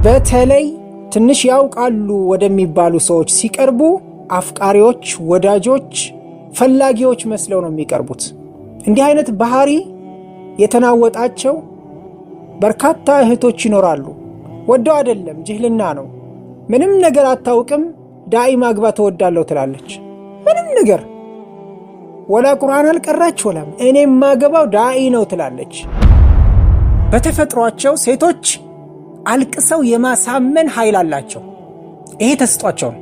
በተለይ ትንሽ ያውቃሉ ወደሚባሉ ሰዎች ሲቀርቡ አፍቃሪዎች፣ ወዳጆች፣ ፈላጊዎች መስለው ነው የሚቀርቡት። እንዲህ አይነት ባህሪ የተናወጣቸው በርካታ እህቶች ይኖራሉ። ወደው አይደለም፣ ጅህልና ነው። ምንም ነገር አታውቅም፣ ዳኢ ማግባት ተወዳለሁ ትላለች። ምንም ነገር ወላ ቁርአን አልቀራች ወላም እኔ ማገባው ዳኢ ነው ትላለች። በተፈጥሯቸው ሴቶች አልቅሰው የማሳመን ኃይል አላቸው። ይሄ ተስጧቸው ነው።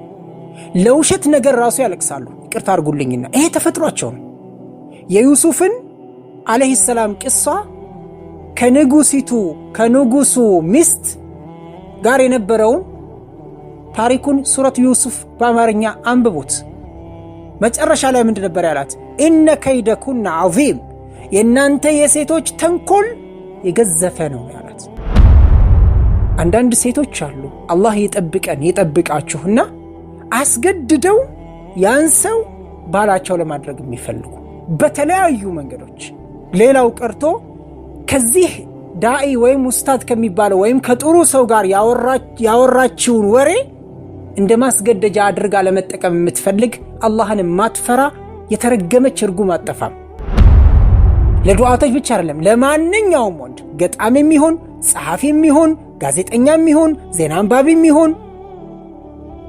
ለውሸት ነገር ራሱ ያለቅሳሉ። ይቅርታ አድርጉልኝና ይሄ ተፈጥሯቸው ነው። የዩሱፍን አለይሂ ሰላም ቂሷ ከንጉሱ ሚስት ጋር የነበረውን ታሪኩን ሱረት ዩሱፍ በአማርኛ አንብቡት። መጨረሻ ላይ ምንድን ነበር ያላት? ኢነ ከይደኩና ዐዚም፣ የእናንተ የሴቶች ተንኮል የገዘፈ ነው ያላት። አንዳንድ ሴቶች አሉ አላህ ይጠብቃችሁና አስገድደው ያን ሰው ባላቸው ለማድረግ የሚፈልጉ በተለያዩ መንገዶች። ሌላው ቀርቶ ከዚህ ዳኢ ወይም ኡስታዝ ከሚባለው ወይም ከጥሩ ሰው ጋር ያወራችውን ወሬ እንደ ማስገደጃ አድርጋ ለመጠቀም የምትፈልግ አላህን ማትፈራ የተረገመች እርጉም አጠፋም። ለዱዓቶች ብቻ አይደለም፣ ለማንኛውም ወንድ ገጣሚም ይሁን ጸሐፊም ይሁን ጋዜጠኛም ይሁን ዜና አንባቢም ይሁን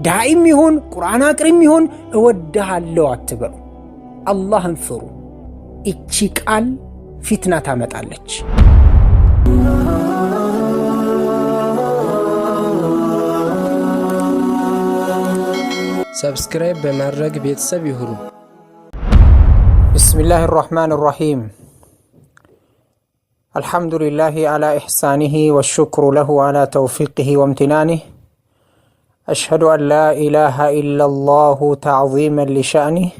ዳኢም ይሁን ቁርአን አቅሪም ይሁን እወድሃለሁ አትበሉ። አላህን ፍሩ። እቺ ቃል ፊትና ታመጣለች። ሰብስክራይብ በማድረግ ቤተሰብ ይሁኑ። ቢስሚላሂ ራህማኒ ራሂም አልሐምዱሊላሂ አላ ኢሕሳኒሂ ወሽክሩ ለሁ አላ ተውፊቂሂ ወምትናኒህ አሽሀዱ አን ላ ኢላሃ ኢለላሁ ተዕዚመን ሊሸእኒህ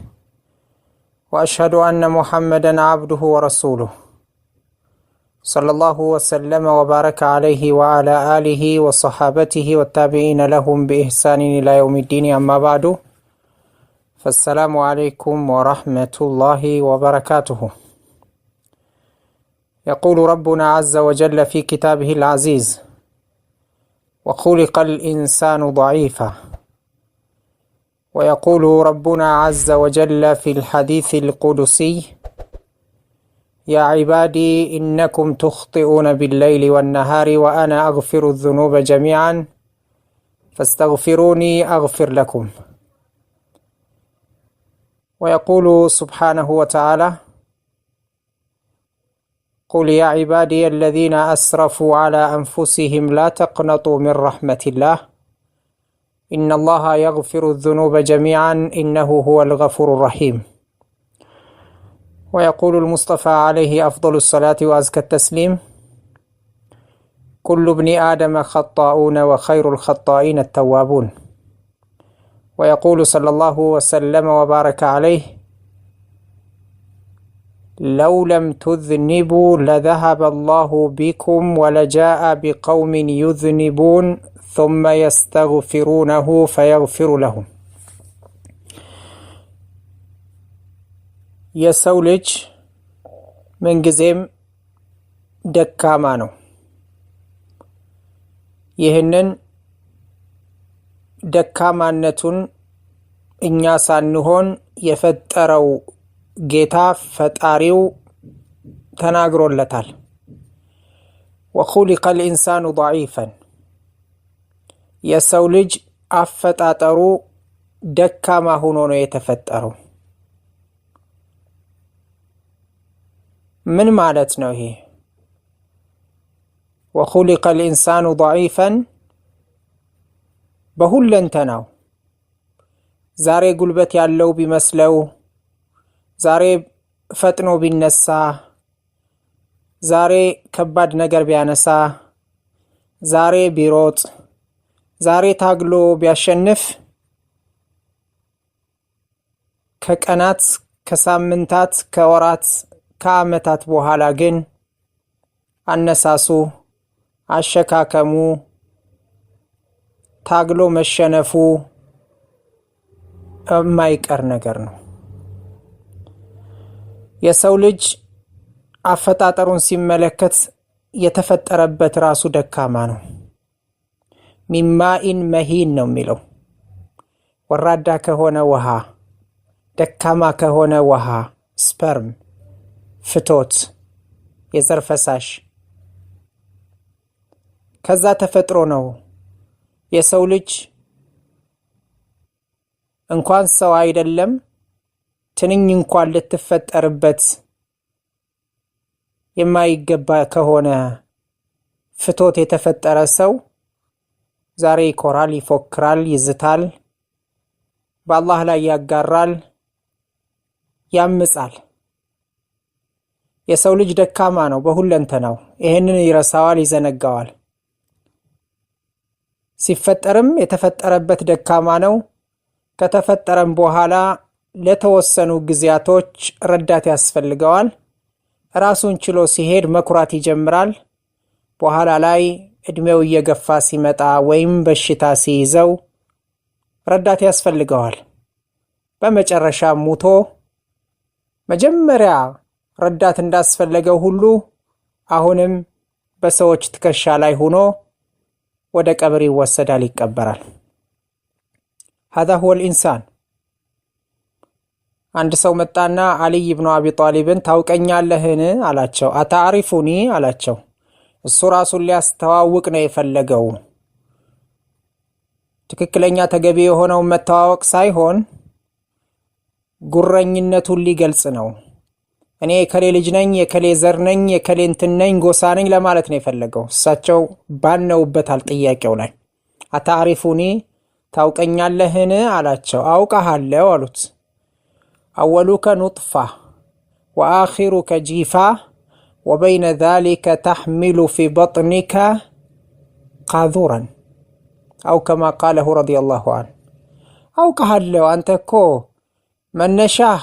ወአሽሀዱ አነ ሙሐመደን ዓብዱሁ ወረሱሉሁ ሰለላሁ ወሰለመ ወባረከ ዓለይሂ ወዓላ አሊሂ ወሰሓበቲሂ ወታቢዒነ ለሁም ቢኢሕሳኒን ኢላ የውሚዲን አማ ባዕዱ ፈሰላሙ ዓለይኩም ወረሕመቱላሂ ወበረካቱሁ። يقول ربنا عز وجل في كتابه العزيز وخلق الإنسان ضعيفا ويقول ربنا عز وجل في الحديث القدسي يا عبادي إنكم تخطئون بالليل والنهار وأنا أغفر الذنوب جميعا فاستغفروني أغفر لكم. ويقول سبحانه وتعالى قل يا عبادي الذين أسرفوا على أنفسهم لا تقنطوا من رحمة الله إن الله يغفر الذنوب جميعا إنه هو الغفور الرحيم. ويقول المصطفى عليه أفضل الصلاة وأزكى التسليم كل ابن آدم خطاؤون وخير الخطائين التوابون. ويقول صلى الله وسلم وبارك عليه لو لم تذنبوا لذهب الله بكم ولجاء بقوم يذنبون ثم يستغفرونه فيغفر لهم. የሰው ልጅ ምንጊዜም ደካማ ነው። ይህንን ደካማነቱን እኛ ሳንሆን የፈጠረው ጌታ ፈጣሪው ተናግሮለታል። وخلق الإنسان ضعيفا የሰው ልጅ አፈጣጠሩ ደካማ ሆኖ ነው የተፈጠረው። ምን ማለት ነው ይሄ? وخلق الإنسان ضعيفا በሁለንተናው ዛሬ ጉልበት ያለው ቢመስለው፣ ዛሬ ፈጥኖ ቢነሳ፣ ዛሬ ከባድ ነገር ቢያነሳ፣ ዛሬ ቢሮጥ፣ ዛሬ ታግሎ ቢያሸንፍ ከቀናት፣ ከሳምንታት፣ ከወራት፣ ከዓመታት በኋላ ግን አነሳሱ፣ አሸካከሙ፣ ታግሎ መሸነፉ የማይቀር ነገር ነው። የሰው ልጅ አፈጣጠሩን ሲመለከት የተፈጠረበት ራሱ ደካማ ነው። ሚማኢን መሂን ነው የሚለው። ወራዳ ከሆነ ውሃ፣ ደካማ ከሆነ ውሃ፣ ስፐርም፣ ፍቶት፣ የዘር ፈሳሽ ከዛ ተፈጥሮ ነው። የሰው ልጅ እንኳን ሰው አይደለም ትንኝ እንኳን ልትፈጠርበት የማይገባ ከሆነ ፍቶት የተፈጠረ ሰው ዛሬ ይኮራል፣ ይፎክራል፣ ይዝታል፣ በአላህ ላይ ያጋራል፣ ያምጻል። የሰው ልጅ ደካማ ነው በሁለንተናው። ይሄንን ይረሳዋል፣ ይዘነጋዋል። ሲፈጠርም የተፈጠረበት ደካማ ነው። ከተፈጠረም በኋላ ለተወሰኑ ጊዜያቶች ረዳት ያስፈልገዋል። ራሱን ችሎ ሲሄድ መኩራት ይጀምራል። በኋላ ላይ እድሜው እየገፋ ሲመጣ ወይም በሽታ ሲይዘው ረዳት ያስፈልገዋል። በመጨረሻ ሙቶ መጀመሪያ ረዳት እንዳስፈለገው ሁሉ አሁንም በሰዎች ትከሻ ላይ ሆኖ ወደ ቀብር ይወሰዳል፣ ይቀበራል። هذا هو الإنسان። አንድ ሰው መጣና አልይ ኢብኑ አቢ ጣሊብን ታውቀኛለህን አላቸው። አታሪፉኒ አላቸው። እሱ ራሱን ሊያስተዋውቅ ነው የፈለገው። ትክክለኛ ተገቢ የሆነው መተዋወቅ ሳይሆን ጉረኝነቱን ሊገልጽ ነው። እኔ የከሌ ልጅ ነኝ፣ የከሌ ዘር ነኝ፣ የከሌ እንትን ነኝ፣ ጎሳ ነኝ ለማለት ነው የፈለገው። እሳቸው ባነውበታል ጥያቄው ላይ። አታሪፉኒ ታውቀኛለህን አላቸው። አውቃለሁ አሉት። አወሉከ ኑጥፋ ወአኺሩከ ጂፋ ወበይነ ዛሊከ ተሕሚሉ ፊ በጥኒከ ቃዙረን አው ከማ ቃለሁ ረዲየላሁ ዐንሁ። አውቃለሁ አንተ እኮ መነሻህ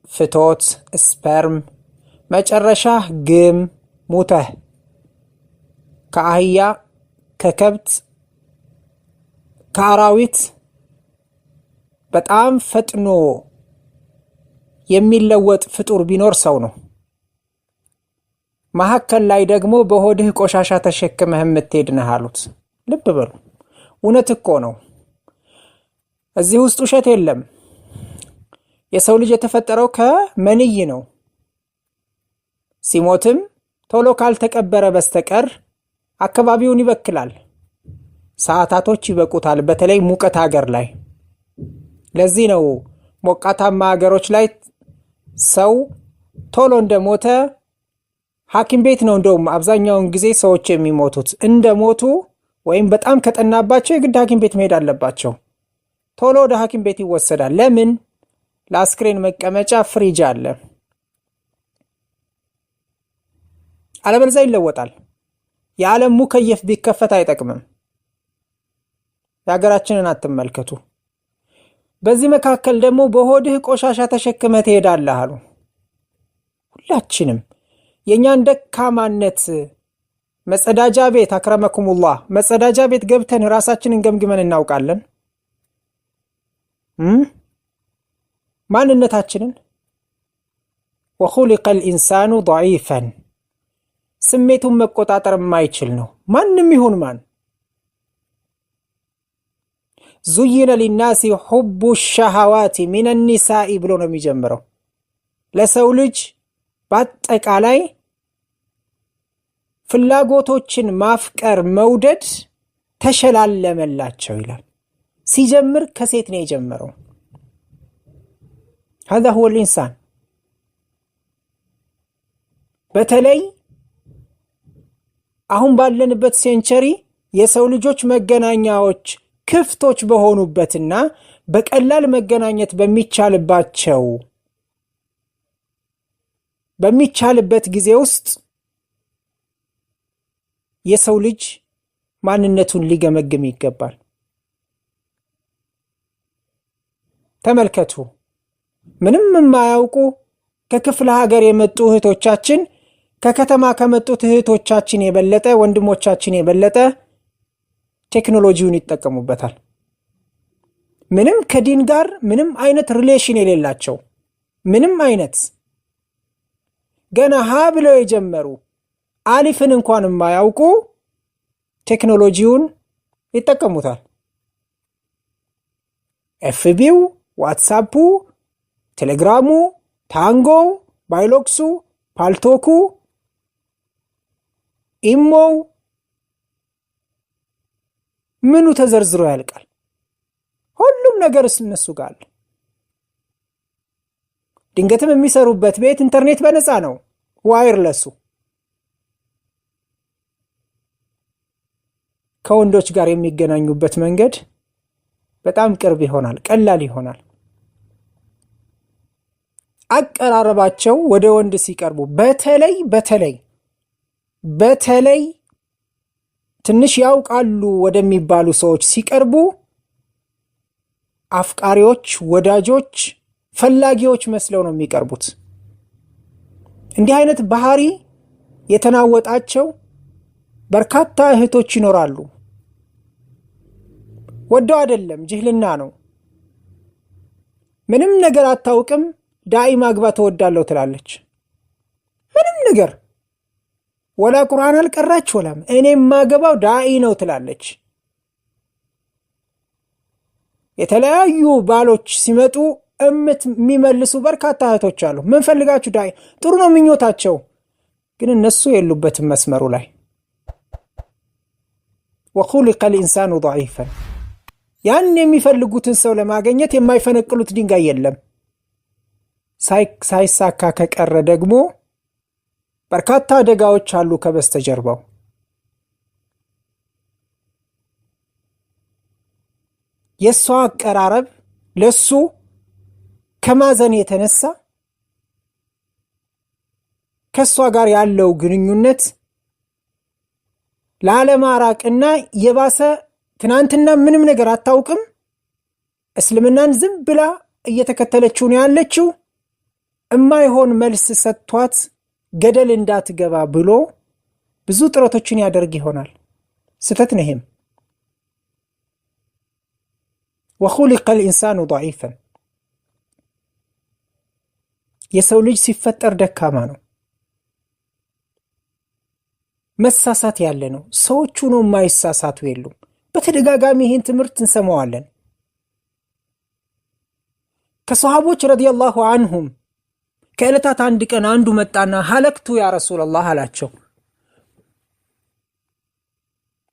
ፍቶት ስፐርም፣ መጨረሻህ ግም ሙተህ ከአህያ ከከብት ከአራዊት በጣም ፈጥኖ የሚለወጥ ፍጡር ቢኖር ሰው ነው። መሀከል ላይ ደግሞ በሆድህ ቆሻሻ ተሸክመህ የምትሄድ ነህ አሉት። ልብ በሉ፣ እውነት እኮ ነው። እዚህ ውስጥ ውሸት የለም። የሰው ልጅ የተፈጠረው ከመንይ ነው። ሲሞትም ቶሎ ካልተቀበረ በስተቀር አካባቢውን ይበክላል። ሰዓታቶች ይበቁታል፣ በተለይ ሙቀት ሀገር ላይ። ለዚህ ነው ሞቃታማ ሀገሮች ላይ ሰው ቶሎ እንደሞተ ሐኪም ቤት ነው እንደውም አብዛኛውን ጊዜ ሰዎች የሚሞቱት። እንደሞቱ ወይም በጣም ከጠናባቸው የግድ ሐኪም ቤት መሄድ አለባቸው። ቶሎ ወደ ሐኪም ቤት ይወሰዳል። ለምን? ለአስክሬን መቀመጫ ፍሪጅ አለ። አለበለዚያ ይለወጣል። የዓለም ሙከየፍ ቢከፈት አይጠቅምም። የሀገራችንን አትመልከቱ። በዚህ መካከል ደግሞ በሆድህ ቆሻሻ ተሸክመህ ትሄዳለህ አሉ። ሁላችንም የእኛን ደካማነት መጸዳጃ ቤት አክረመኩሙላህ መጸዳጃ ቤት ገብተን ራሳችንን ገምግመን እናውቃለን። ማንነታችንን ወኹሊቀ ልኢንሳኑ ضعيفا ስሜቱን መቆጣጠር የማይችል ነው። ማንም ይሁን ማን ዙይነ ሊናሲ ሑቡ ሸሃዋቲ ሚነ ኒሳኢ ብሎ ነው የሚጀምረው። ለሰው ልጅ በአጠቃላይ ፍላጎቶችን ማፍቀር መውደድ ተሸላለመላቸው ይላል። ሲጀምር ከሴት ነው የጀመረው። هذا هو الإنسان። በተለይ አሁን ባለንበት ሴንቸሪ የሰው ልጆች መገናኛዎች ክፍቶች በሆኑበትና በቀላል መገናኘት በሚቻልበት ጊዜ ውስጥ የሰው ልጅ ማንነቱን ሊገመግም ይገባል። ተመልከቱ፣ ምንም የማያውቁ ከክፍለ ሀገር የመጡ እህቶቻችን ከከተማ ከመጡት እህቶቻችን የበለጠ ወንድሞቻችን የበለጠ ቴክኖሎጂውን ይጠቀሙበታል። ምንም ከዲን ጋር ምንም አይነት ሪሌሽን የሌላቸው ምንም አይነት ገና ሀ ብለው የጀመሩ አሊፍን እንኳን የማያውቁ ቴክኖሎጂውን ይጠቀሙታል። ኤፍቢው፣ ዋትሳፑ፣ ቴሌግራሙ፣ ታንጎው፣ ባይሎክሱ፣ ፓልቶኩ፣ ኢሞው ምኑ ተዘርዝሮ ያልቃል። ሁሉም ነገር እነሱ ጋር አለ። ድንገትም የሚሰሩበት ቤት ኢንተርኔት በነፃ ነው፣ ዋይርለሱ። ከወንዶች ጋር የሚገናኙበት መንገድ በጣም ቅርብ ይሆናል፣ ቀላል ይሆናል። አቀራረባቸው ወደ ወንድ ሲቀርቡ በተለይ ትንሽ ያውቃሉ ወደሚባሉ ሰዎች ሲቀርቡ አፍቃሪዎች፣ ወዳጆች፣ ፈላጊዎች መስለው ነው የሚቀርቡት። እንዲህ አይነት ባህሪ የተናወጣቸው በርካታ እህቶች ይኖራሉ። ወደው አይደለም፣ ጅህልና ነው። ምንም ነገር አታውቅም፣ ዳኢ ማግባት ተወዳለው ትላለች። ምንም ነገር ወላ ቁርአን አልቀራች ወላም እኔም ማገባው ዳኢ ነው ትላለች። የተለያዩ ባሎች ሲመጡ የሚመልሱ በርካታ እህቶች አሉ። ምን ፈልጋችሁ? ዳኢ። ጥሩ ነው ምኞታቸው፣ ግን እነሱ የሉበትም መስመሩ ላይ። ወኹሊቀ ልኢንሳኑ ضعيفا። ያን የሚፈልጉትን ሰው ለማግኘት የማይፈነቅሉት ድንጋይ የለም። ሳይሳካ ከቀረ ደግሞ በርካታ አደጋዎች አሉ ከበስተጀርባው። የሷ አቀራረብ ለሱ ከማዘን የተነሳ ከሷ ጋር ያለው ግንኙነት ላለማራቅና የባሰ ትናንትና ምንም ነገር አታውቅም፣ እስልምናን ዝም ብላ እየተከተለችው ነው ያለችው፣ እማይሆን መልስ ሰጥቷት ገደል እንዳትገባ ብሎ ብዙ ጥረቶችን ያደርግ ይሆናል። ስተት ነው ይሄም። ወኹሊቀ ልኢንሳኑ ضعيفا። የሰው ልጅ ሲፈጠር ደካማ ነው፣ መሳሳት ያለ ነው። ሰዎቹ ነው የማይሳሳቱ የሉም። በተደጋጋሚ ይህን ትምህርት እንሰማዋለን። ከሰሃቦች ረዲየላሁ ዐንሁም ከዕለታት አንድ ቀን አንዱ መጣና ሀለክቱ ያ ረሱላላህ አላቸው።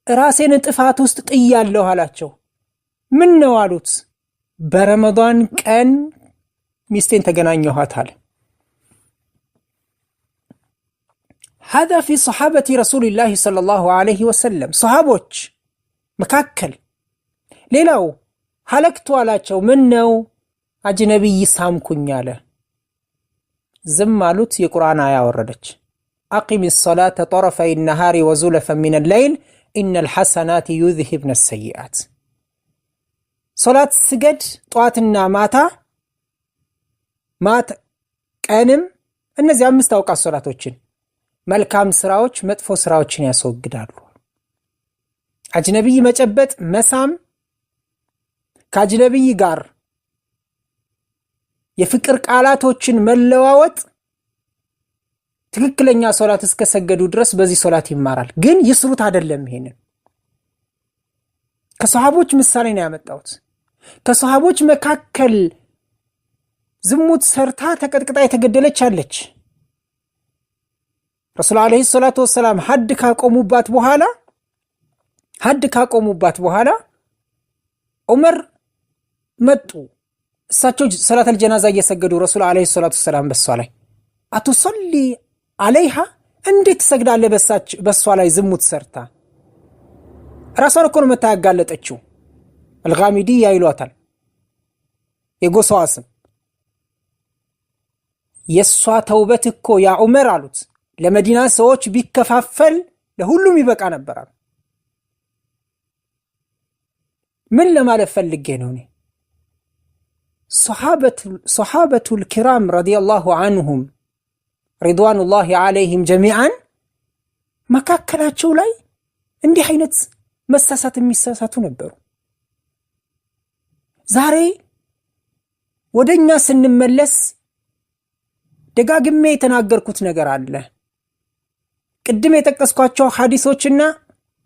ራሴን ጥፋት ውስጥ ጥያለሁ አላቸው። ምን ነው አሉት። በረመዳን ቀን ሚስቴን ተገናኘኋት አለ። هذا في صحابة رسول الله صلى الله عليه وسلم صحابوች መካከል። ሌላው ሀለክቱ አላቸው። ምን ነው? አጅነቢይ ሳምኩኝ አለ። ዝም አሉት። የቁርአን አያ ወረደች። አቂም الصلاة طرفي النهار وزلفا من الليل إن الحسنات يذهبن السيئات። ሶላት ስገድ ጧትና ማታ ቀንም፣ እነዚህ 5 አውቃት ሶላቶችን መልካም ስራዎች መጥፎ ስራዎችን ያስወግዳሉ። አጅነቢይ መጨበጥ፣ መሳም፣ ከአጅነቢይ ጋር የፍቅር ቃላቶችን መለዋወጥ ትክክለኛ ሶላት እስከሰገዱ ድረስ በዚህ ሶላት ይማራል። ግን ይስሩት አይደለም። ይሄንን ከሰሃቦች ምሳሌ ነው ያመጣሁት። ከሰሃቦች መካከል ዝሙት ሰርታ ተቀጥቅጣ የተገደለች አለች። ረሱል አለይሂ ሰላቱ ወሰላም ሐድ ካቆሙባት በኋላ ዑመር መጡ። እሳቸው ሰላተል ጀናዛ እየሰገዱ ረሱል አለይሂ ሰላቱ ወሰላም በሷ ላይ አቱሰሊ አለይሃ፣ እንዴት ትሰግዳለህ በሷ ላይ ዝሙት ሰርታ? ራሷን እኮ ነው መታያጋለጠችው። አልጋሚዲያ ይሏታል የጎሳዋ ስም። የሷ ተውበት እኮ ያ ዑመር አሉት ለመዲና ሰዎች ቢከፋፈል ለሁሉም ይበቃ ነበር። ምን ለማለት ፈልጌ ነው? እኔ ሶሐበቱል ኪራም ረዲየላሁ ዐንሁም ሪድዋኑላሂ ዐለይሂም ጀሚዓን መካከላቸው ላይ እንዲህ አይነት መሳሳት የሚሳሳቱ ነበሩ። ዛሬ ወደኛ ስንመለስ ደጋግሜ የተናገርኩት ነገር አለ። ቅድም የጠቀስኳቸው ሐዲሶችና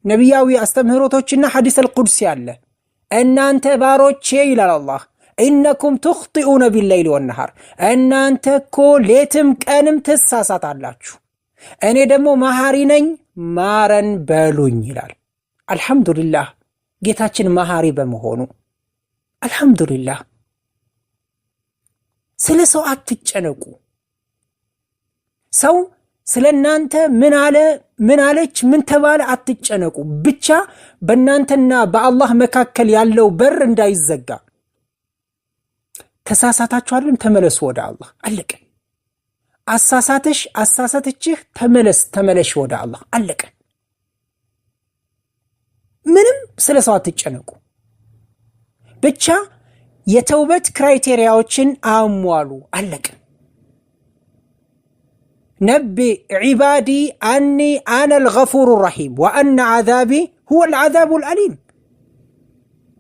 ነቢያዊ አስተምህሮቶችና ሐዲስ አልቁድሲ አለ። እናንተ ባሮቼ ይላል አላህ ኢነኩም ትኽጢኡነ ቢለይሊ ወነሃር፣ እናንተ እኮ ሌትም ቀንም ትሳሳታላችሁ፣ እኔ ደግሞ መሐሪ ነኝ ማረን በሉኝ ይላል። አልሐምዱሊላህ ጌታችን መሐሪ በመሆኑ አልሐምዱሊላህ። ስለ ሰው አትጨነቁ። ሰው ስለ እናንተ ምን አለ ምን አለች ምን ተባለ አትጨነቁ። ብቻ በእናንተና በአላህ መካከል ያለው በር እንዳይዘጋ። ተሳሳታችሁ አይደለም ተመለሱ ወደ አላህ አለቀ። አሳሳተሽ አሳሳተችህ ተመለሽ ወደ አላህ አለቀ። ምንም ስለ ሰው አትጨነቁ። ብቻ የተውበት ክራይቴሪያዎችን አሟሉ አለቀ። ነቢ ዒባዲ አኒ አነ አልገፉሩ ረሒም ወአነ ዓዛቢ ሁወ አልዓዛቡ አልአሊም።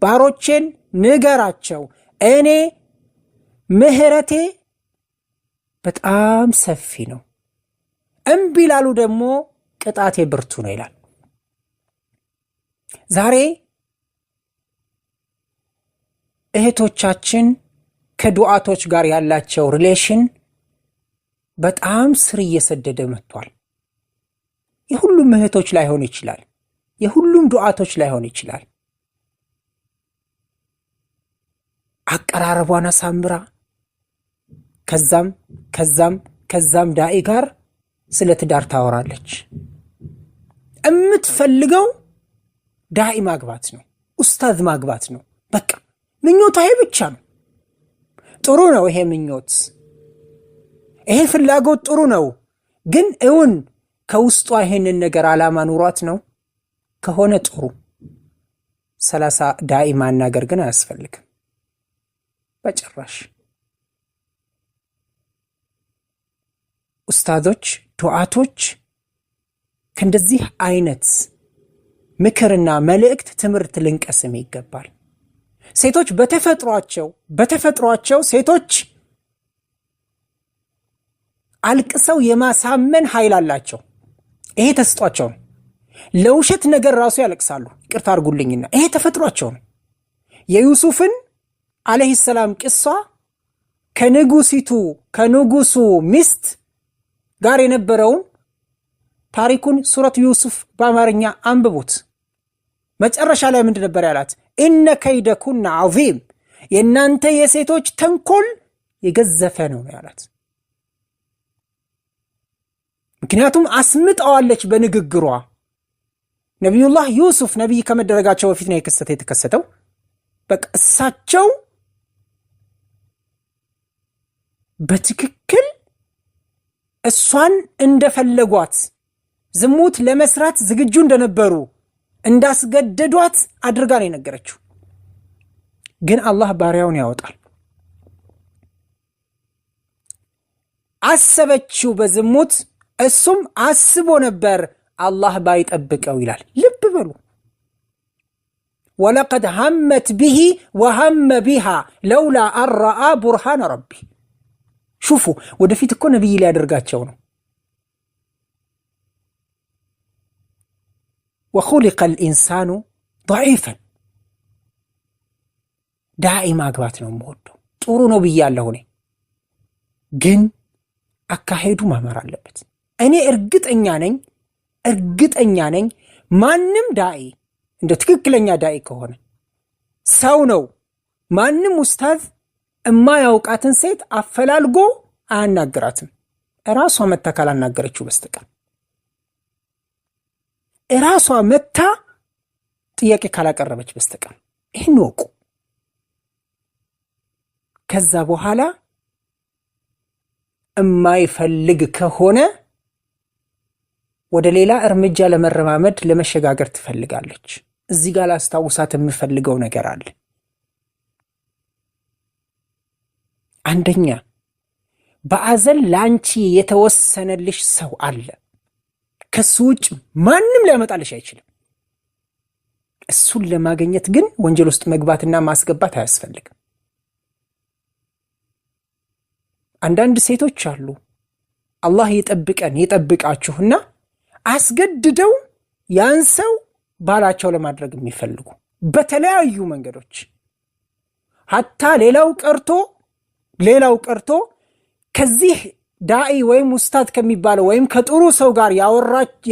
ባሮቼን ንገራቸው እኔ ምህረቴ በጣም ሰፊ ነው፣ እምቢ ላሉ ደግሞ ቅጣቴ ብርቱ ነው ይላል። ዛሬ እህቶቻችን ከዱዓቶች ጋር ያላቸው ሪሌሽን በጣም ስር እየሰደደ መጥቷል። የሁሉም እህቶች ላይሆን ይችላል፣ የሁሉም ዱዓቶች ላይሆን ይችላል። አቀራረቧን አሳምራ ከዛም ዳኢ ጋር ስለ ትዳር ታወራለች። እምትፈልገው ዳኢ ማግባት ነው፣ ኡስታዝ ማግባት ነው። በቃ ምኞቷ ይሄ ብቻ ነው። ጥሩ ነው ይሄ ምኞት፣ ይሄ ፍላጎት ጥሩ ነው። ግን እውን ከውስጧ ይሄንን ነገር ዓላማ ኑሯት ነው ከሆነ ጥሩ 30 ዳኢ ማናገር ግን አያስፈልግም በጭራሽ። ኡስታዞች ዱዓቶች ከእንደዚህ አይነት ምክርና መልእክት ትምህርት ልንቀስም ይገባል። ሴቶች በተፈጥሯቸው ሴቶች አልቅሰው የማሳመን ኃይል አላቸው። ይሄ ተስጧቸው ነው። ለውሸት ነገር ራሱ ያለቅሳሉ። ይቅርታ አድርጉልኝና ይሄ ተፈጥሯቸው ነው። የዩሱፍን አለይሂ ሰላም ቅሷ ከንጉሱ ሚስት ጋር የነበረውን ታሪኩን ሱረት ዩሱፍ በአማርኛ አንብቡት። መጨረሻ ላይ ምንድን ነበር ያላት? ኢነ ከይደኩና ዐዚም፣ የእናንተ የሴቶች ተንኮል የገዘፈ ነው ያላት። ምክንያቱም አስምጠዋለች በንግግሯ። ነቢዩላህ ዩሱፍ ነቢይ ከመደረጋቸው በፊት ነው የተከሰተው። በቃ እሳቸው በትክክል እሷን እንደፈለጓት ዝሙት ለመስራት ዝግጁ እንደነበሩ እንዳስገደዷት አድርጋ ነው የነገረችው። ግን አላህ ባሪያውን ያወጣል። አሰበችው በዝሙት፣ እሱም አስቦ ነበር፣ አላህ ባይጠብቀው ይላል። ልብ በሉ። ወለቀድ ሀመት ብሂ ወሀመ ቢሃ ለውላ አረአ ቡርሃነ ረቢ። ሹፉ፣ ወደፊት እኮ ነቢይ ሊያደርጋቸው ነው። ወኹሊቀ ልኢንሳኑ ضዒፈን። ዳኢ ማግባት ነው የምወደው፣ ጥሩ ነው ብያለሁ እኔ። ግን አካሄዱ ማመር አለበት። እኔ እርግጠኛ ነኝ ማንም ዳኢ እንደ ትክክለኛ ዳኢ ከሆነ ሰው ነው። ማንም ኡስታዝ እማያውቃትን ሴት አፈላልጎ አያናግራትም እራሷ መታ ካላናገረችው በስተቀር። እራሷ መታ ጥያቄ ካላቀረበች በስተቀር። ይህን ወቁ። ከዛ በኋላ እማይፈልግ ከሆነ ወደ ሌላ እርምጃ ለመሸጋገር ትፈልጋለች። እዚህ ጋር ላስታውሳት የምፈልገው ነገር አለ። አንደኛ በአዘል ላንቺ የተወሰነልሽ ሰው አለ። ከሱ ውጭ ማንም ሊያመጣልሽ አይችልም። እሱን ለማግኘት ግን ወንጀል ውስጥ መግባትና ማስገባት አያስፈልግም። አንዳንድ ሴቶች አሉ፣ አላህ ይጠብቃችሁና አስገድደው ያን ሰው ባላቸው ለማድረግ የሚፈልጉ በተለያዩ መንገዶች ሐታ ሌላው ቀርቶ ከዚህ ዳኢ ወይም ኡስታዝ ከሚባለው ወይም ከጥሩ ሰው ጋር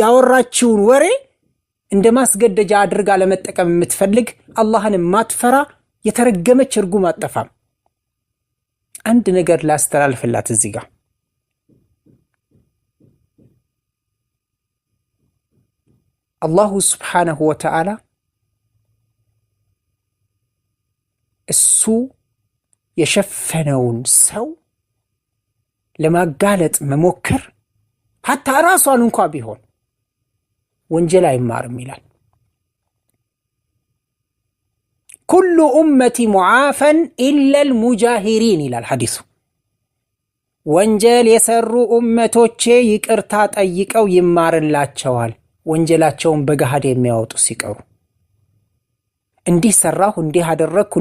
ያወራችውን ወሬ እንደ ማስገደጃ አድርጋ ለመጠቀም የምትፈልግ አላህን ማትፈራ የተረገመች እርጉም አጠፋም። አንድ ነገር ላስተላልፍላት እዚህ ጋር አላሁ ስብሓነሁ ወተዓላ እሱ የሸፈነውን ሰው ለማጋለጥ መሞከር ሐታ ራሷን እንኳ ቢሆን ወንጀል አይማርም ይላል። ኩሉ ኡመቲ ሙዓፈን ኢለል ሙጃሂሪን ይላል ሐዲሱ። ወንጀል የሰሩ ኡመቶቼ ይቅርታ ጠይቀው ይማርላቸዋል፣ ወንጀላቸውን በገሃድ የሚያወጡ ሲቀሩ። እንዲህ ሰራሁ፣ እንዲህ አደረግኩ፣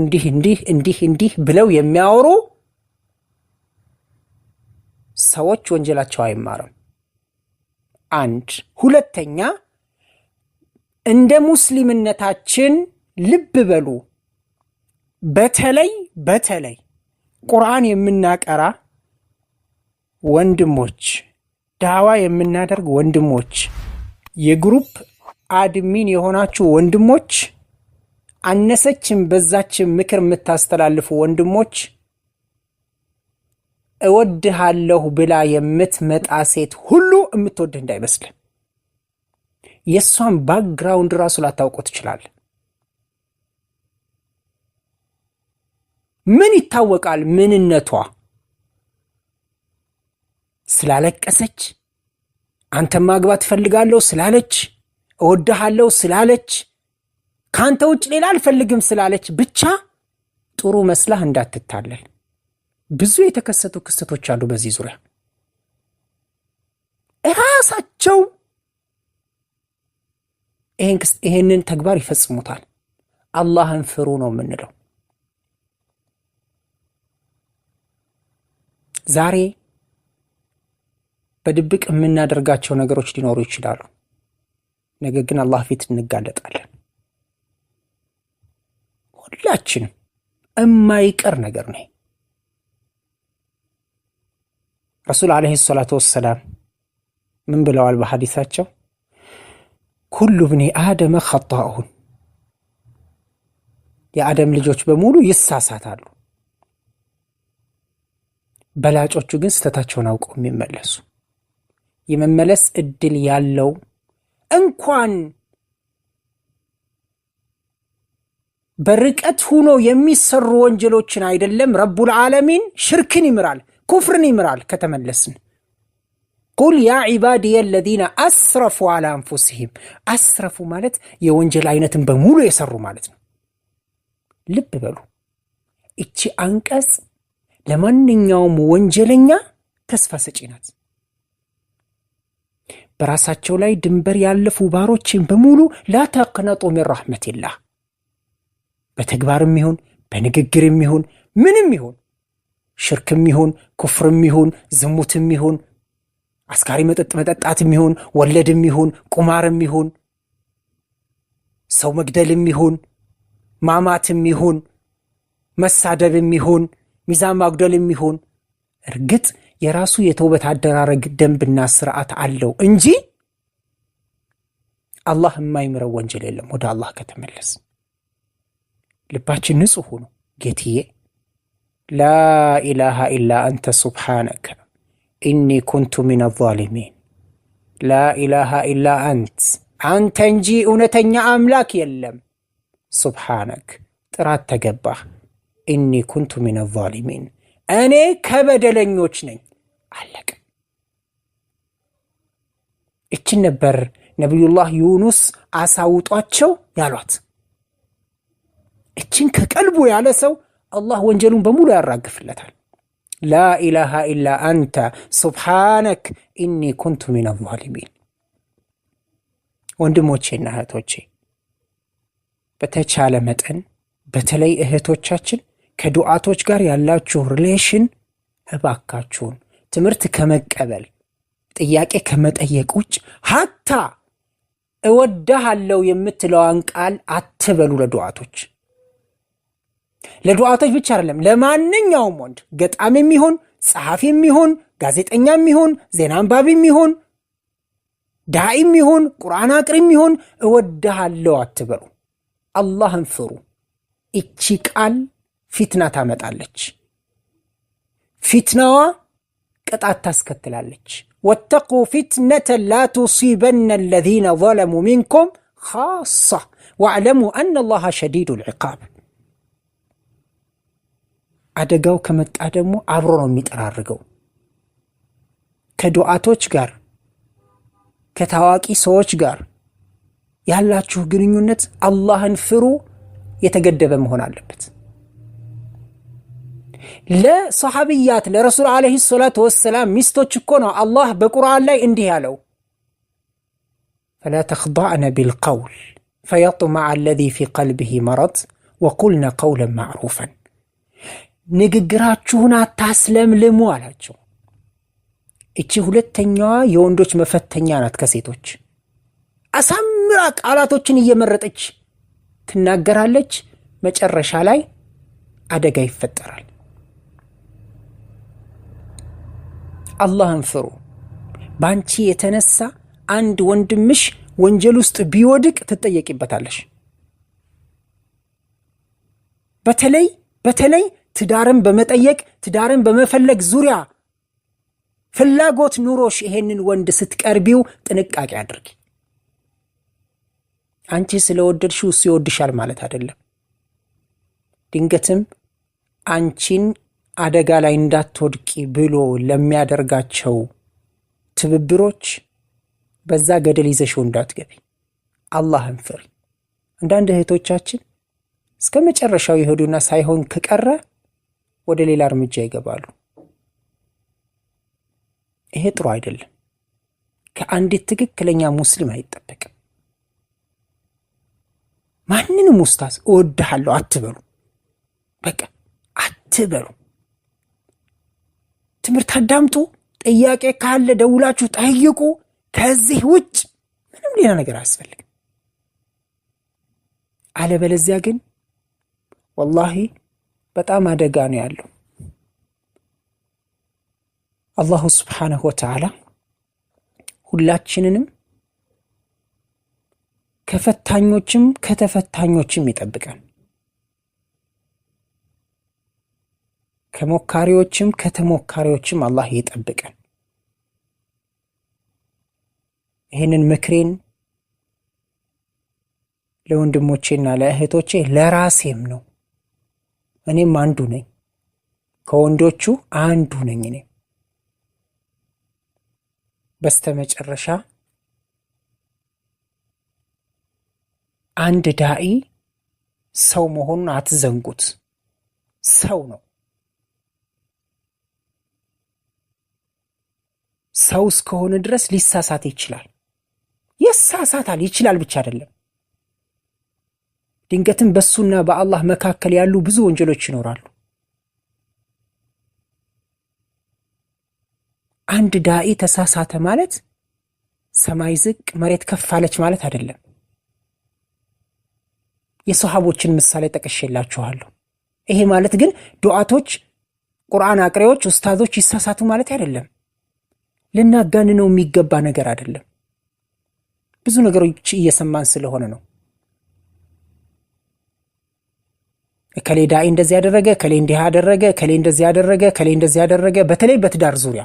እንዲህ ብለው የሚያወሩ ሰዎች ወንጀላቸው አይማርም። አንድ ሁለተኛ እንደ ሙስሊምነታችን ልብ በሉ። በተለይ ቁርአን የምናቀራ ወንድሞች፣ ዳዋ የምናደርግ ወንድሞች፣ የግሩፕ አድሚን የሆናችሁ ወንድሞች፣ አነሰችም በዛችም ምክር የምታስተላልፉ ወንድሞች፣ እወድሃለሁ ብላ የምትመጣ ሴት ሁሉ የምትወድህ እንዳይመስል። የሷን ባክግራውንድ ራሱ ላታውቁ ትችላለህ። ምን ይታወቃል ምንነቷ? ስላለቀሰች፣ አንተ ማግባት ፈልጋለሁ ስላለች፣ እወድሃለሁ ስላለች፣ ካንተ ውጭ ሌላ አልፈልግም ስላለች ብቻ ጥሩ መስላህ እንዳትታለል። ብዙ የተከሰቱ ክስተቶች አሉ በዚህ ዙሪያ። እራሳቸው ይሄንን ተግባር ይፈጽሙታል። አላህን ፍሩ ነው የምንለው። ዛሬ በድብቅ የምናደርጋቸው ነገሮች ሊኖሩ ይችላሉ። ነገር ግን አላህ ፊት እንጋለጣለን። ሁላችንም የማይቀር ነገር ነው። ረሱል ዓለይሂ ሰላቱ ወሰላም ምን ብለዋል በሐዲሳቸው? ኩሉ ብኒ አደመ ኸጣኡን፣ የአደም ልጆች በሙሉ ይሳሳታሉ፣ በላጮቹ ግን ስተታቸውን አውቀው የሚመለሱ። የመመለስ እድል ያለው እንኳን በርቀት ሆኖ የሚሰሩ ወንጀሎችን አይደለም ረቡል ዓለሚን ሽርክን ይምራል፣ ኩፍርን ይምራል ከተመለስን። ቁል ያ ዒባዲየ አለዚነ አስረፉ ዐላ አንፉሲሂም። አስረፉ ማለት የወንጀል አይነትን በሙሉ የሰሩ ማለት ነው። ልብ በሉ፣ እቺ አንቀጽ ለማንኛውም ወንጀለኛ ተስፋ ሰጪ ናት። በራሳቸው ላይ ድንበር ያለፉ ባሮችን በሙሉ ላ ተቅነጡ ሚን ረሕመቲላህ፣ በተግባርም ይሁን በንግግርም ይሁን ምንም ይሁን፣ ሽርክም ይሁን ኩፍርም ይሁን ዝሙትም ይሁን አስካሪ መጠጥ መጠጣትም ይሁን ወለድም ይሁን ቁማርም ይሁን ሰው መግደልም ይሁን ማማትም ይሁን መሳደብም ይሁን ሚዛን ማጉደልም ይሁን፣ እርግጥ የራሱ የተውበት አደራረግ ደንብና ስርዓት አለው እንጂ አላህ የማይምረው ወንጀል የለም። ወደ አላህ ከተመለስ ልባችን ንጹህ ሆኖ ጌትዬ ላ ኢላሃ ኢላ አንተ ሱብሓነከ ኢኒ ኩንቱ ሚነ ዛሊሚን፣ ላ ኢላሃ ኢላ አንተ እንጂ እውነተኛ አምላክ የለም፣ ሱብሓነክ ጥራት ተገባህ፣ ኢኒ ኩንቱ ሚነ ዛሊሚን እኔ ከበደለኞች ነኝ። አለቅ። እችን ነበር ነቢዩላህ ዩኑስ አሳውጧቸው ያሏት። እችን ከቀልቡ ያለ ሰው አላህ ወንጀሉን በሙሉ ያራግፍለታል። ላ ኢላሃ ኢላ አንተ ሱብሓነክ ኢኒ ኩንቱ ሚነ ዛሊሚን። ወንድሞቼና እህቶቼ በተቻለ መጠን በተለይ እህቶቻችን ከዱዓቶች ጋር ያላችሁ ሪሌሽን እባካችሁን ትምህርት ከመቀበል ጥያቄ ከመጠየቅ ውጭ ሀታ እወድሃለሁ የምትለዋን ቃል አትበሉ ለዱዓቶች። ለዱዓቶች ብቻ አይደለም፣ ለማንኛውም ወንድ ገጣሚም ይሁን ጸሐፊም ይሁን ጋዜጠኛም ይሁን ዜና አንባቢም ይሁን ዳኢም ይሁን ቁርአን አቅሪም ይሁን እወድሃለሁ አትበሉ። አላህን ፍሩ። እቺ ቃል ፊትና ታመጣለች። ፊትናዋ ቅጣት ታስከትላለች። ወተቁ ፊትነተ ላ ቱሲበነ አለዚነ ዘለሙ ሚንኩም ኻሳ ወዕለሙ አነ አላህ ሸዲዱል ዒቃብ። አደጋው ከመጣ ደግሞ አብሮ ነው የሚጠራርገው። ከዱዓቶች ጋር ከታዋቂ ሰዎች ጋር ያላችሁ ግንኙነት አላህን ፍሩ የተገደበ መሆን አለበት። ለሰሐቢያት ለረሱል ዓለይሂ ሰላቱ ወሰላም ሚስቶች እኮ ነው አላህ በቁርአን ላይ እንዲህ ያለው ፈላ ተኽضዕነ ቢልቀውል ፈየጥመዐ አለዚ ፊ ቀልቢሂ መረድ ወቁልነ ቀውለን ማዕሩፈን። ንግግራችሁን አታስለምልሙ አላቸው። እቺ ሁለተኛዋ የወንዶች መፈተኛ ናት። ከሴቶች አሳምራ ቃላቶችን እየመረጠች ትናገራለች። መጨረሻ ላይ አደጋ ይፈጠራል። አላህን ፍሩ። ባንቺ የተነሳ አንድ ወንድምሽ ወንጀል ውስጥ ቢወድቅ ትጠየቂበታለሽ። በተለይ ትዳርን በመጠየቅ ትዳርን በመፈለግ ዙሪያ ፍላጎት ኑሮሽ ይሄንን ወንድ ስትቀርቢው ጥንቃቄ አድርጊ። አንቺ ስለወደድሽው እሱ ይወድሻል ማለት አይደለም። ድንገትም አንቺን አደጋ ላይ እንዳትወድቂ ብሎ ለሚያደርጋቸው ትብብሮች በዛ ገደል ይዘሽው እንዳትገቢ። አላህን ፍሪ። አንዳንድ እህቶቻችን እስከ መጨረሻው ይሄዱና ሳይሆን ከቀረ ወደ ሌላ እርምጃ ይገባሉ። ይሄ ጥሩ አይደለም። ከአንዲት ትክክለኛ ሙስሊም አይጠበቅም። ማንንም ኡስታዝ እወድሃለሁ አትበሉ። በቃ አትበሉ። ትምህርት አዳምጡ። ጥያቄ ካለ ደውላችሁ ጠይቁ። ከዚህ ውጭ ምንም ሌላ ነገር አያስፈልግም። አለበለዚያ ግን ወላሂ በጣም አደጋ ነው ያለው። አላሁ ስብሓነሁ ወተዓላ ሁላችንንም ከፈታኞችም ከተፈታኞችም ይጠብቀን። ከሞካሪዎችም ከተሞካሪዎችም አላህ ይጠብቀን። ይህንን ምክሬን ለወንድሞቼና ለእህቶቼ ለራሴም ነው። እኔም አንዱ ነኝ፣ ከወንዶቹ አንዱ ነኝ። እኔ በስተመጨረሻ አንድ ዳኢ ሰው መሆኑን አትዘንጉት። ሰው ነው። ሰው እስከሆነ ድረስ ሊሳሳት ይችላል። ይሳሳታል፣ ይችላል ብቻ አይደለም። ድንገትም በሱና በአላህ መካከል ያሉ ብዙ ወንጀሎች ይኖራሉ። አንድ ዳኢ ተሳሳተ ማለት ሰማይ ዝቅ መሬት ከፍ አለች ማለት አይደለም። የሰሃቦችን ምሳሌ ጠቅሼላችኋለሁ። ይሄ ማለት ግን ዱዓቶች፣ ቁርአን አቅሪዎች፣ ኡስታዞች ይሳሳቱ ማለት አይደለም። ልናጋንነው የሚገባ ነገር አይደለም። ብዙ ነገሮች እየሰማን ስለሆነ ነው። ከሌ ዳኢ እንደዚህ ያደረገ፣ ከሌ እንዲህ ያደረገ፣ ከሌ እንደዚህ ያደረገ፣ ከሌ እንደዚህ ያደረገ። በተለይ በትዳር ዙሪያ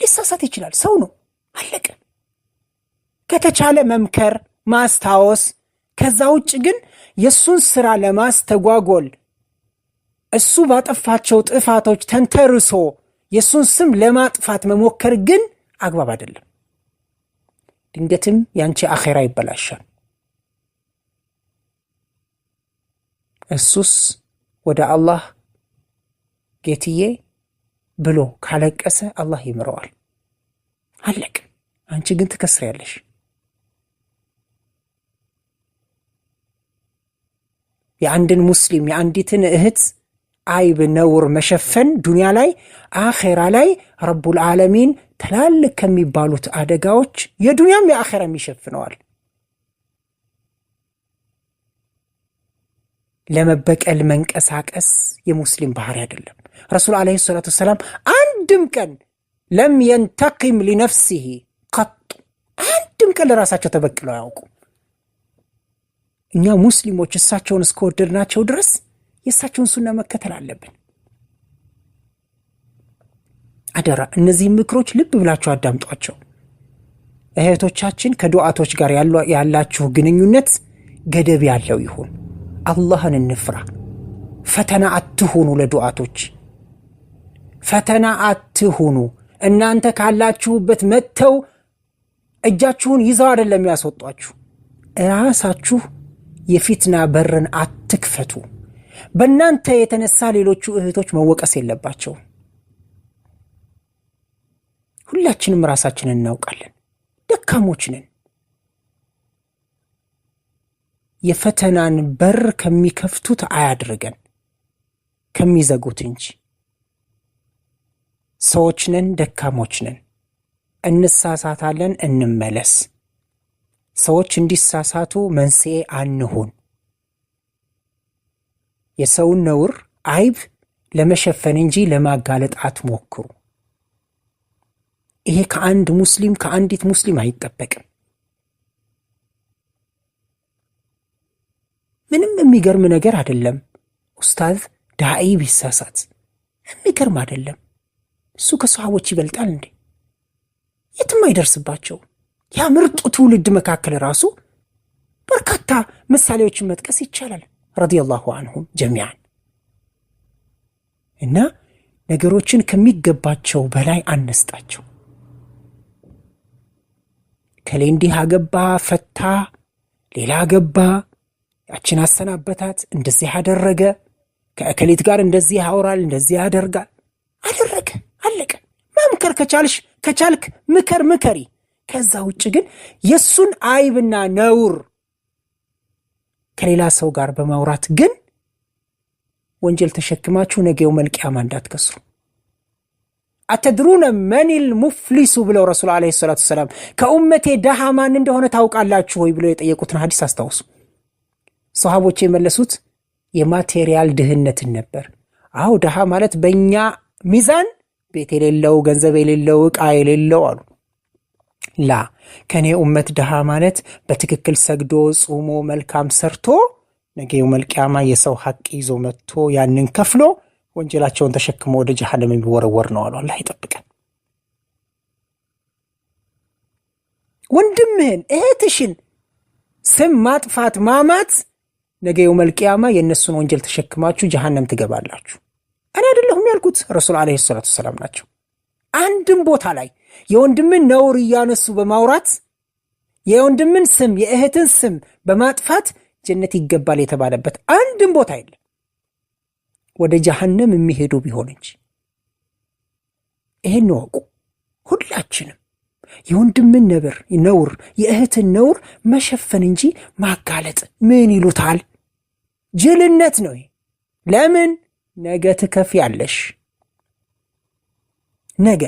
ሊሳሳት ይችላል። ሰው ነው፣ አለቀ። ከተቻለ መምከር፣ ማስታወስ። ከዛ ውጭ ግን የሱን ስራ ለማስተጓጎል እሱ ባጠፋቸው ጥፋቶች ተንተርሶ የሱን ስም ለማጥፋት መሞከር ግን አግባብ አይደለም። ድንገትም ያንቺ አኼራ ይበላሻል። እሱስ ወደ አላህ ጌትዬ ብሎ ካለቀሰ አላህ ይምረዋል። አለቅ። አንቺ ግን ትከስሪያለሽ። የአንድን ሙስሊም የአንዲትን እህት አይብ ነውር መሸፈን ዱንያ ላይ አኼራ ላይ ረቡል ዓለሚን ትላልቅ ከሚባሉት አደጋዎች የዱንያም የአኺራም ይሸፍነዋል። ለመበቀል መንቀሳቀስ የሙስሊም ባህሪ አይደለም። ረሱል አለይሂ ሰላቱ ወሰላም አንድም ቀን ለም ينتقم لنفسه قط አንድም ቀን ለራሳቸው ተበቅለው አያውቁ። እኛ ሙስሊሞች እሳቸውን እስከወደድናቸው ድረስ የእሳቸውን ሱና መከተል አለብን። አደራ እነዚህ ምክሮች ልብ ብላችሁ አዳምጧቸው። እህቶቻችን ከዱዓቶች ጋር ያላችሁ ግንኙነት ገደብ ያለው ይሁን። አላህን እንፍራ። ፈተና አትሁኑ። ለዱዓቶች ፈተና አትሁኑ። እናንተ ካላችሁበት መተው እጃችሁን ይዘው አይደለም ያስወጧችሁ። ራሳችሁ የፊትና በርን አትክፈቱ። በእናንተ የተነሳ ሌሎቹ እህቶች መወቀስ የለባቸው። ሁላችንም ራሳችንን እናውቃለን፣ ደካሞች ነን። የፈተናን በር ከሚከፍቱት አያድርገን ከሚዘጉት እንጂ። ሰዎች ነን፣ ደካሞች ነን፣ እንሳሳታለን፣ እንመለስ። ሰዎች እንዲሳሳቱ መንስኤ አንሁን። የሰውን ነውር አይብ ለመሸፈን እንጂ ለማጋለጥ አትሞክሩ። ይሄ ከአንድ ሙስሊም ከአንዲት ሙስሊም አይጠበቅም። ምንም የሚገርም ነገር አይደለም። ኡስታዝ ዳዒ ቢሳሳት የሚገርም አይደለም። እሱ ከሰሃቦች ይበልጣል እንዴ? የትም አይደርስባቸው። ያ ምርጡ ትውልድ መካከል ራሱ በርካታ ምሳሌዎችን መጥቀስ ይቻላል። ረዲየላሁ ዐንሁም ጀሚዓን። እና ነገሮችን ከሚገባቸው በላይ አነስጣቸው። ከሌ እንዲህ አገባ ፈታ፣ ሌላ አገባ፣ ያችን አሰናበታት፣ እንደዚህ አደረገ፣ ከእከሊት ጋር እንደዚህ ያወራል፣ እንደዚህ ያደርጋል። አደረገ፣ አለቀ። መምከር ከቻልክ ምከሪ። ከዛ ውጭ ግን የሱን አይብና ነውር ከሌላ ሰው ጋር በማውራት ግን ወንጀል ተሸክማችሁ ነገው መልቂያማ እንዳትከስሩ። አተድሩነ መኒል ሙፍሊሱ ብለው ረሱል አለይሂ ሰላቱ ሰላም ከኡመቴ ደሃ ማን እንደሆነ ታውቃላችሁ ወይ ብለው የጠየቁትን ሐዲስ አስታውሱ። ሰሃቦች የመለሱት የማቴሪያል ድህነትን ነበር። አው ደሃ ማለት በእኛ ሚዛን ቤት የሌለው፣ ገንዘብ የሌለው፣ ዕቃ የሌለው አሉ። ላ ከኔ ኡመት ደሃ ማለት በትክክል ሰግዶ ጾሞ መልካም ሰርቶ ነገው መልቂያማ የሰው ሐቅ ይዞ መጥቶ ያንን ከፍሎ ወንጀላቸውን ተሸክሞ ወደ ጀሃነም የሚወረወር ነው አሉ። አላህ ይጠብቀን። ወንድምህን እህትሽን ስም ማጥፋት ማማት ነገው መልቂያማ የነሱን ወንጀል ተሸክማችሁ ጀሃነም ትገባላችሁ። እኔ አይደለሁም ያልኩት፣ ረሱል አለይሂ ሰላቱ ሰላም ናቸው። አንድም ቦታ ላይ የወንድምን ነውር እያነሱ በማውራት የወንድምን ስም የእህትን ስም በማጥፋት ጀነት ይገባል የተባለበት አንድም ቦታ የለም። ወደ ጀሃነም የሚሄዱ ቢሆን እንጂ። ይሄን ወቁ። ሁላችንም የወንድምን ነውር የእህትን ነውር መሸፈን እንጂ ማጋለጥ ምን ይሉታል? ጅልነት ነው። ለምን? ነገ ትከፍያለሽ። ነገ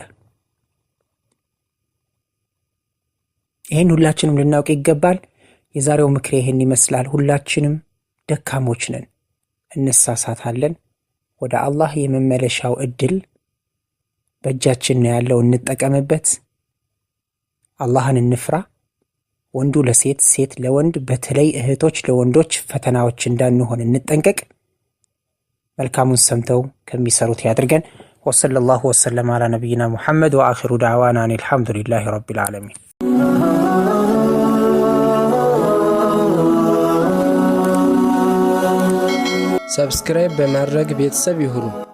ይሄን ሁላችንም ልናውቅ ይገባል። የዛሬው ምክሬ ይሄን ይመስላል። ሁላችንም ደካሞች ነን፣ እንሳሳታለን። ወደ አላህ የመመለሻው እድል በእጃችን ነው ያለው፣ እንጠቀምበት። አላህን እንፍራ። ወንዱ ለሴት፣ ሴት ለወንድ፣ በተለይ እህቶች ለወንዶች ፈተናዎች እንዳንሆን እንጠንቀቅ። መልካሙን ሰምተው ከሚሰሩት ያድርገን። ወሰለላሁ ወሰለም አላ ነቢይና ሙሐመድ ወአኺሩ ዳዕዋና አልሐምዱሊላሂ ረቢል ዓለሚን። ሰብስክራይብ በማድረግ ቤተሰብ ይሁኑ።